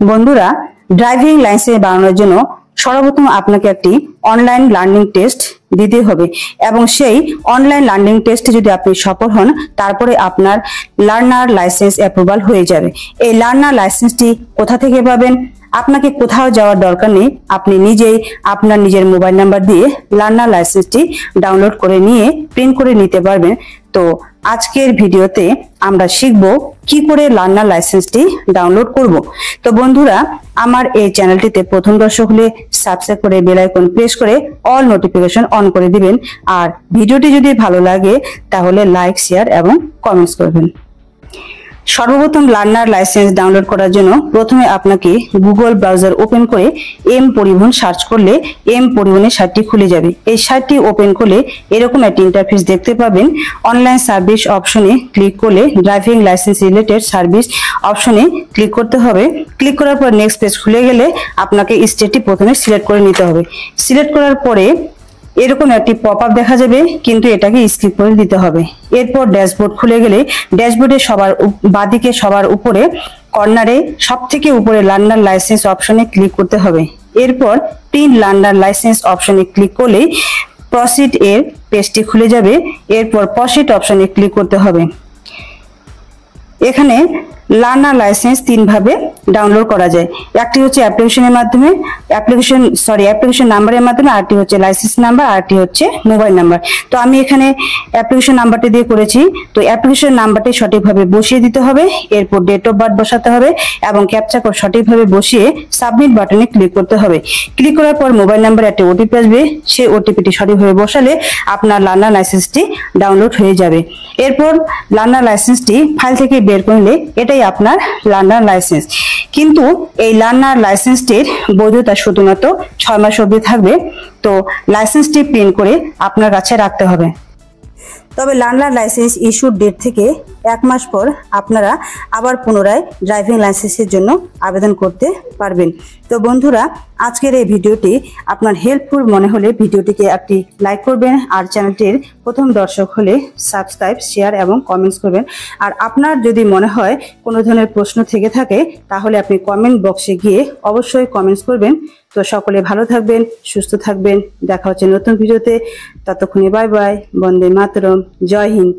বন্ধুরা, driving licence বানানোর জন্য সর্বপ্রথম আপনাকে একটি অনলাইন লার্নিং টেস্ট দিতে হবে এবং সেই অনলাইন লার্নিং টেস্টে যদি আপনি সফল হন তারপরে আপনার লার্নার লাইসেন্স অ্যাপ্রুভাল হয়ে যাবে। এই লার্নার লাইসেন্সটি কোথা থেকে পাবেন? আপনাকে কোথাও যাওয়ার দরকার নেই, আপনি নিজেই আপনার নিজের মোবাইল নাম্বার দিয়ে লার্নার লাইসেন্সটি ডাউনলোড করে নিয়ে প্রিন্ট করে নিতে পারবেন। তো আজকের ভিডিওতে আমরা শিখব কি করে লার্নার লাইসেন্সটি ডাউনলোড করব। তো বন্ধুরা, আমার এই চ্যানেলটিতে প্রথম দর্শক হলে সাবস্ক্রাইব করে বেল আইকন প্রেস করে অল নোটিফিকেশন অন করে দিবেন। আর ভিডিওটি যদি ভালো লাগে তাহলে লাইক, শেয়ার এবং কমেন্টস করবেন। সর্বপ্রথম লার্নার লাইসেন্স ডাউনলোড করার জন্য প্রথমে আপনাকে গুগল ব্রাউজার ওপেন করে এম পরিবহন সার্চ করলে এম পরিবহনের সাইটটি খুলে যাবে। এই সাইটটি ওপেন করলে এরকম একটি ইন্টারফেস দেখতে পাবেন। অনলাইন সার্ভিস অপশনে ক্লিক করলে ড্রাইভিং লাইসেন্স রিলেটেড সার্ভিস অপশনে ক্লিক করতে হবে। ক্লিক করার পর নেক্সট পেজ খুলে গেলে আপনাকে স্টেটটি প্রথমে সিলেক্ট করে নিতে হবে। সিলেক্ট করার পরে এরকম একটি পপআপ দেখা যাবে, কিন্তু এটাকে স্কিপ করে দিতে হবে। এরপর ড্যাশবোর্ড খুলে গেলে ড্যাশবোর্ডে সবার বাঁদিকে সবার উপরে কর্নারে সবথেকে উপরে লার্নার লাইসেন্স অপশনে ক্লিক করতে হবে। এরপর প্রিন্ট লার্নার লাইসেন্স অপশনে ক্লিক করলেই প্রসিড এর পেজটি খুলে যাবে। এরপর প্রসিড অপশনে ক্লিক করতে হবে। এখানে লার্নার লাইসেন্স তিন ভাবে ডাউনলোড করা যায়। একটি হচ্ছে অ্যাপ্লিকেশনের মাধ্যমে, অ্যাপ্লিকেশন নাম্বারের মাধ্যমে, আরটি হচ্ছে লাইসেন্স নাম্বার, আরটি হচ্ছে মোবাইল নাম্বার। তো আমি এখানে অ্যাপ্লিকেশন নাম্বারটি দিয়ে করেছি। তো অ্যাপ্লিকেশন নাম্বারটি সঠিকভাবে বসিয়ে দিতে হবে। এরপর ডেট অফ বার্থ বসাতে হবে এবং ক্যাপচা কোড সঠিকভাবে বসিয়ে সাবমিট বাটনে ক্লিক করতে হবে। ক্লিক করার পর মোবাইল নাম্বারে একটা ওটিপি আসবে, সেই ওটিপিটি সঠিকভাবে বসালে আপনার লার্নার লাইসেন্সটি ডাউনলোড হয়ে যাবে। এরপর লার্নার লাইসেন্সটি ফাইল থেকে বের করলে এটাই আপনার লার্নার লাইসেন্স। কিন্তু এই লার্নার লাইসেন্সটির বৈধতা শুধুমাত্র 6 মাস অবধি থাকবে। তো লাইসেন্সটি প্রিন্ট করে আপনার কাছে রাখতে হবে। তবে লার্নার লাইসেন্স ইস্যুর ডেট থেকে 1 মাস পর আপনারা আবার পুনরায় ড্রাইভিং লাইসেন্সের জন্য আবেদন করতে পারবেন। তো বন্ধুরা, আজকের এই ভিডিওটি আপনার হেল্পফুল মনে হলে ভিডিওটিকে একটি লাইক করবেন, আর চ্যানেলটির প্রথম দর্শক হলে সাবস্ক্রাইব, শেয়ার এবং কমেন্টস করবেন। আর আপনার যদি মনে হয় কোনো ধরনের প্রশ্ন থেকে থাকে তাহলে আপনি কমেন্ট বক্সে গিয়ে অবশ্যই কমেন্টস করবেন। তো সকলে ভালো থাকবেন, সুস্থ থাকবেন। দেখা হচ্ছে নতুন ভিডিওতে। ততক্ষণে বাই বাই, বন্দে মাতরম, জয় হিন্দ।